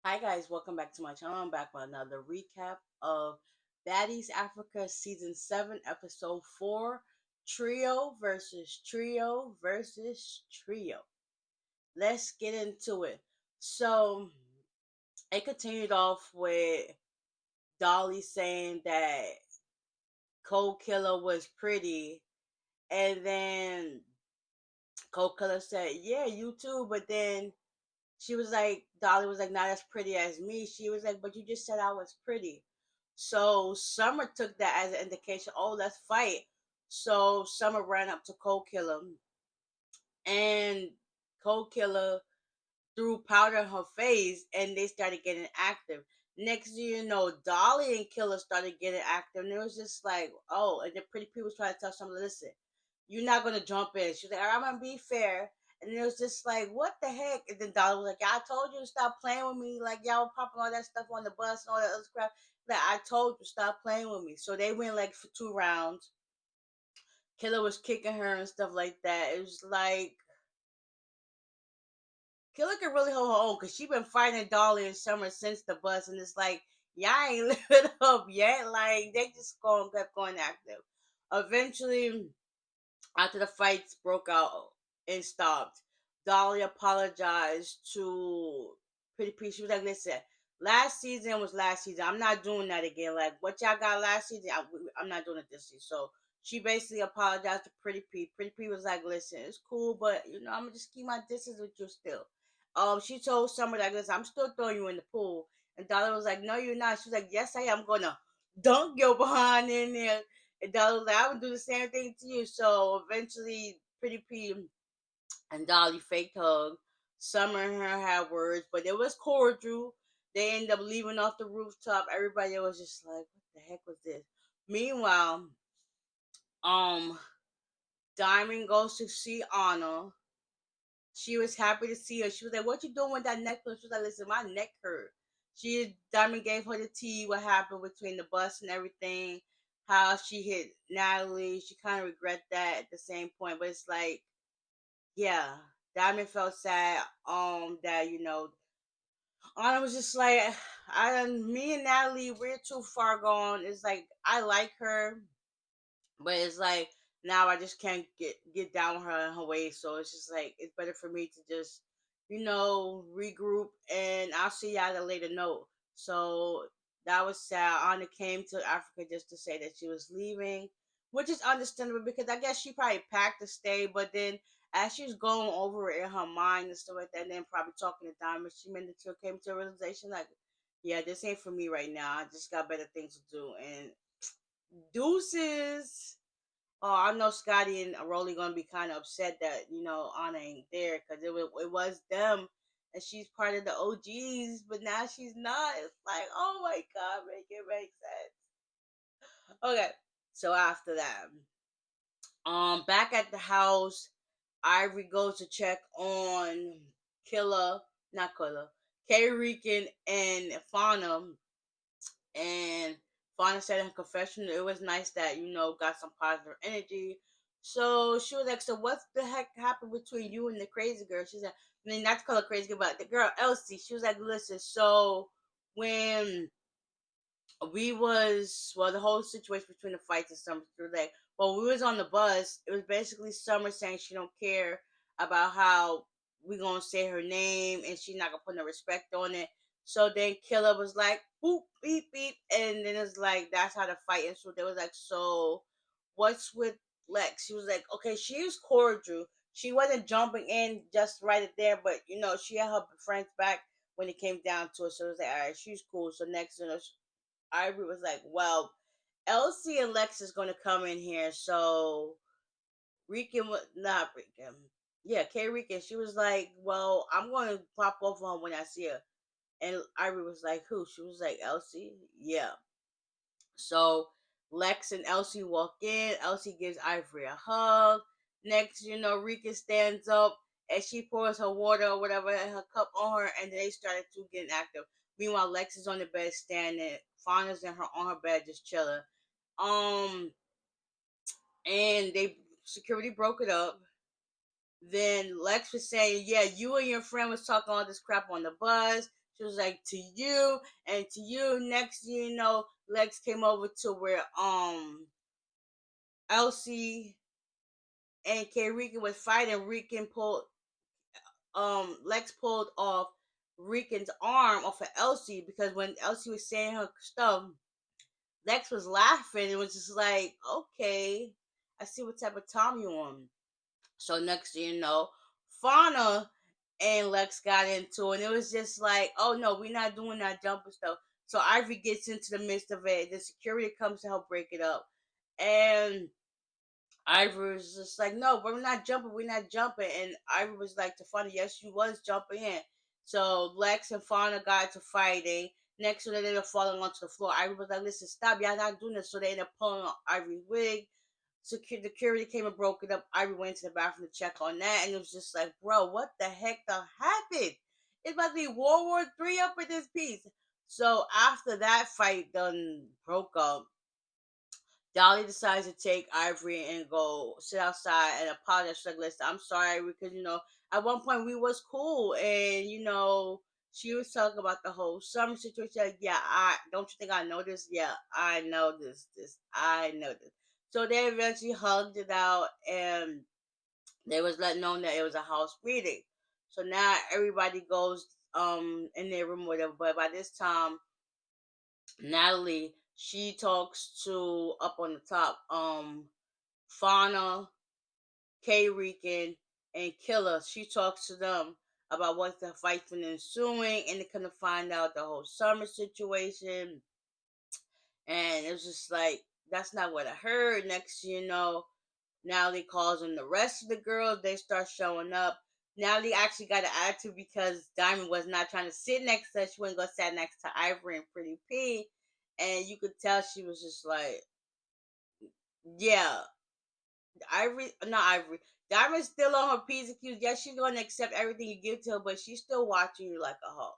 Hi guys, welcome back to my channel. I'm back with another recap of Baddies Africa Season 7, Episode 4, Trio versus Trio. Let's get into it. So, it continued off with Dolly saying that Cold Killer was pretty, and then Cold Killer said, yeah, you too, but then she was like, Dolly was like, not as pretty as me. She was like, but you just said I was pretty. So Summer took that as an indication, oh, let's fight. So Summer ran up to Cold Killer, and Cold Killer threw powder in her face, and they started getting active. Next thing you know, Dolly and Killer started getting active, and it was just like, oh, and the pretty people trying to tell Summer, listen, you're not gonna jump in. She's like, I'm gonna be fair. And it was just like, what the heck? And then Dolly was like, yeah, I told you to stop playing with me. Like, y'all were popping all that stuff on the bus and all that other crap. Like, I told you, stop playing with me. So they went like for 2 rounds. Killer was kicking her and stuff like that. It was like, Killer could really hold her own because she been fighting Dolly and Summer since the bus. And it's like, y'all ain't living up yet. Like, they just kept going active. Eventually, after the fights broke out and stopped, Dolly apologized to Pretty P. She was like, listen, last season was last season. I'm not doing that again. Like, what y'all got last season, I'm not doing it this season. So she basically apologized to Pretty P. Pretty P was like, listen, it's cool, but, I'm going to just keep my distance with you still. She told Summer, like, listen, I'm still throwing you in the pool. And Dolly was like, no, you're not. She was like, yes, I am going to dunk your behind in there. And Dolly was like, I would do the same thing to you. So eventually, Pretty P and Dolly faked hug. Summer and her had words, but it was cordial. They ended up leaving off the rooftop. Everybody was just like, what the heck was this? Meanwhile, um, Diamond goes to see Anna. She was happy to see her. She was like, what you doing with that necklace? She was like, listen, my neck hurt. Diamond gave her the tea, what happened between the bus and everything, how she hit Natalie. She kind of regret that at the same point, but it's like, yeah, Diamond felt sad, that, Anna was just like, me and Natalie, we're too far gone. It's like, I like her, but it's like now I just can't get down with her in her way. So it's just like it's better for me to just regroup, and I'll see y'all at a later note. So that was sad. Anna came to Africa just to say that she was leaving, which is understandable because I guess she probably packed to stay, but then as she's going over it in her mind and stuff like that, and then probably talking to Diamond, she came to a realization like, yeah, this ain't for me right now. I just got better things to do. And deuces. Oh, I know Scotty and Rolly gonna be kind of upset that Anna ain't there because it was them, and she's part of the OGs, but now she's not. It's like, oh my god, make it make sense. Okay, so after that, back at the house, Ivory goes to check on Killer, not Killer, K. Rican and Fauna, and Fauna said in her confession it was nice that got some positive energy. So she was like, "So what the heck happened between you and the crazy girl?" She said, "I mean, not to call her crazy girl, but the girl Elsie." She was like, "Listen, so when the whole situation between the fights and Summer, she was like, well, we was on the bus. It was basically Summer saying she don't care about how we gonna say her name, and she not gonna put no respect on it." So then Killer was like, boop, beep, beep, and then it's like that's how the fight. And so they was like, so what's with Lex? She was like, okay, she is cordial. She wasn't jumping in just right there, but she had her friends back when it came down to it. So it was like, all right, she's cool. So next, Ivory was like, well, Elsie and Lex is going to come in here. So Rican, not Rican. Yeah, K. Rican. She was like, well, I'm going to pop off on her when I see her. And Ivory was like, who? She was like, Elsie? Yeah. So Lex and Elsie walk in. Elsie gives Ivory a hug. Next, Rika stands up and she pours her water or whatever in her cup on her, and they started to get active. Meanwhile, Lex is on the bed standing. Fauna's on her bed just chilling. Um, and they security broke it up. Then Lex was saying, "Yeah, you and your friend was talking all this crap on the bus." She was like, to you and to you. Next thing you know, Lex came over to where Elsie and K Rican was fighting. Rican pulled Lex pulled off Rican's arm off of Elsie because when Elsie was saying her stuff, Lex was laughing and was just like, okay, I see what type of time you on. So next thing you know, Fauna and Lex got into it, and it was just like, oh no, we're not doing that jumping stuff. So Ivory gets into the midst of it. The security comes to help break it up. And Ivory was just like, no, we're not jumping, we're not jumping. And Ivory was like to Fauna, yes, you was jumping in. So Lex and Fauna got to fighting. Next one, they ended up falling onto the floor. Ivory was like, listen, stop, y'all not doing this. So they ended up pulling on Ivory's wig. Security came and broke it up. Ivory went to the bathroom to check on that, and it was just like, bro, what the heck done happened? It's about to be World War III up in this piece. So after that fight done broke up, Dolly decides to take Ivory and go sit outside and apologize. She's like, listen, I'm sorry because at one point we was cool, and she was talking about the whole summer situation. Like, yeah, I don't you think I know this? Yeah, I know this. I know this. So they eventually hugged it out, and they was letting known that it was a house meeting. So now everybody goes in their room, or whatever. But by this time, Natalie, she talks to up on the top, Fauna, K Rican, and Killer. She talks to them about what the fight's been ensuing, and they kind of find out the whole summer situation. And it was just like, that's not what I heard. Next, Natalie calls on the rest of the girls. They start showing up. Natalie actually got an attitude because Diamond was not trying to sit next to her. She wouldn't go sit next to Ivory and Pretty P. And you could tell she was just like, yeah, not Ivory. Diamond's still on her P's and Q's. Yes, she's going to accept everything you give to her, but she's still watching you like a hawk.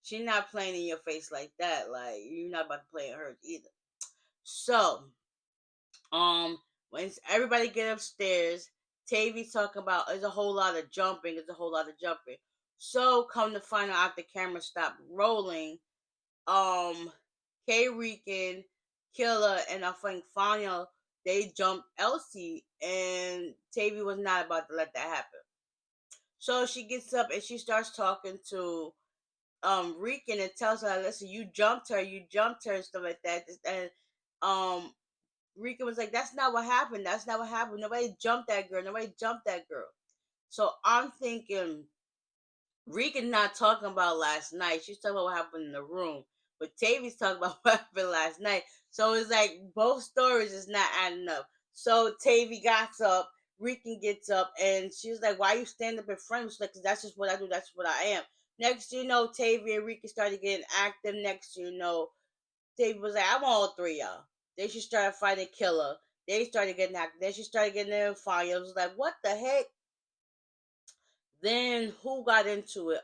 She's not playing in your face like that. Like, you're not about to play in hers either. So, when everybody get upstairs, Tavy's talking about there's a whole lot of jumping. There's a whole lot of jumping. So, come to find out after the camera stopped rolling, K Rican, Killer, and I think Fanya, they jumped Elsie, and Tavy was not about to let that happen. So she gets up and she starts talking to Rican and tells her, listen, you jumped her, and stuff like that. And Rican was like, that's not what happened. That's not what happened. Nobody jumped that girl. Nobody jumped that girl. So I'm thinking Rican not talking about last night. She's talking about what happened in the room. But Tavy's talking about what happened last night. So it's like both stories is not adding up. So Tavy gets up, Rican gets up, and she's like, why you stand up in front of me? Like, cause that's just what I do. That's what I am. Next you know, Tavy and Rican started getting active. Next you know, Tavy was like, I want all three of y'all. Then she started fighting Killer. They started getting active. Then she started getting in fire. It was like, what the heck? Then who got into it?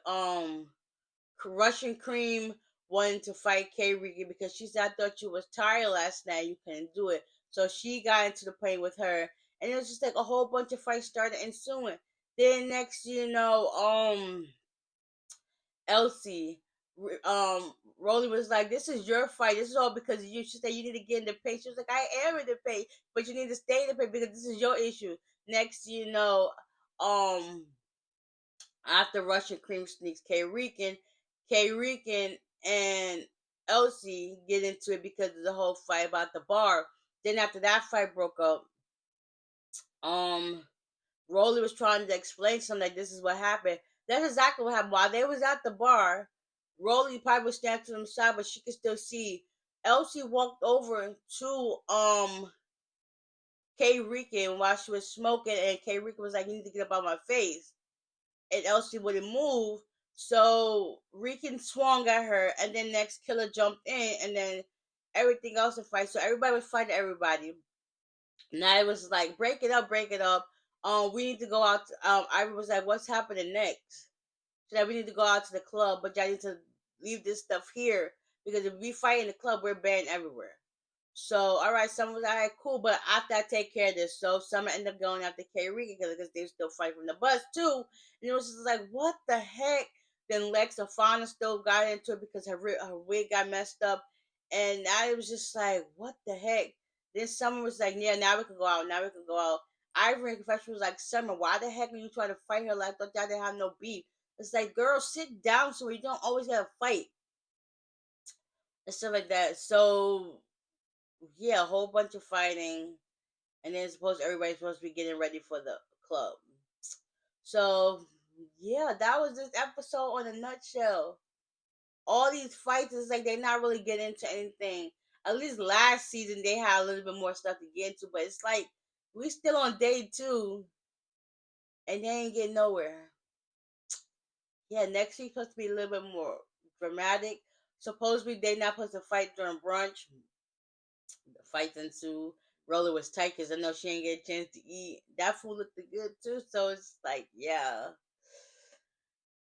Russian Cream wanted to fight K Ricky because she said, I thought you was tired last night. You couldn't do it. So she got into the plane with her. And it was just like a whole bunch of fights started ensuing. Then next, Elsie, Rolly was like, this is your fight. This is all because of you. She said, you need to get in the pace. She was like, I am in the pace, but you need to stay in the pace because this is your issue. Next, after Russian Cream sneaks K Rican and Elsie get into it because of the whole fight about the bar. Then after that fight broke up, Rolly was trying to explain something like this is what happened. That's exactly what happened. While they was at the bar, Rolly probably was standing to the side, but she could still see. Elsie walked over to K Rican while she was smoking, and K Rican was like, you need to get up out my face. And Elsie wouldn't move. So Rican swung at her, and then next Killer jumped in, and then everything else in fight. So everybody was fighting everybody. Now it was like, break it up, break it up. We need to go out. Ivy was like, what's happening next? She said, we need to go out to the club, but y'all need to leave this stuff here because if we fight in the club, we're banned everywhere. So, all right, Summer was all right, cool, but after I take care of this, so Summer ended up going after K Rican because they still fight from the bus too. And it was just like, what the heck? Then Lex and Fauna still got into it because her wig got messed up, and I was just like, what the heck? Then Summer was like, yeah, now we can go out. Now we can go out. Ivory and Confession was like, Summer, why the heck are you trying to fight her? Like, I thought y'all didn't have no beef. It's like, girl, sit down so we don't always have a fight and stuff like that. So yeah, a whole bunch of fighting, and then everybody's supposed to be getting ready for the club. So yeah, that was this episode on a nutshell. All these fights is like they're not really getting into anything. At least last season they had a little bit more stuff to get into, but it's like we still on day 2 and they ain't getting nowhere. Yeah, next week's supposed to be a little bit more dramatic. Supposedly they not supposed to fight during brunch. The fights ensue. Roller was tight because I know she ain't get a chance to eat. That food looked good too, so it's like, yeah.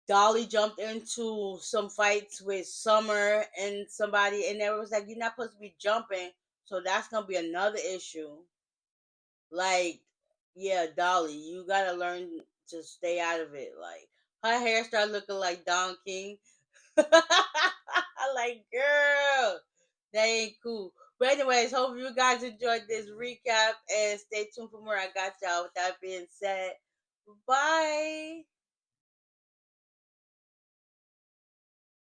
Dolly jumped into some fights with Summer and somebody, and they was like, "You're not supposed to be jumping," so that's gonna be another issue. Like, yeah, Dolly, you gotta learn to stay out of it. Like, her hair started looking like Don King. Like, girl, that ain't cool. But anyways, hope you guys enjoyed this recap and stay tuned for more. I got y'all. With that being said, bye.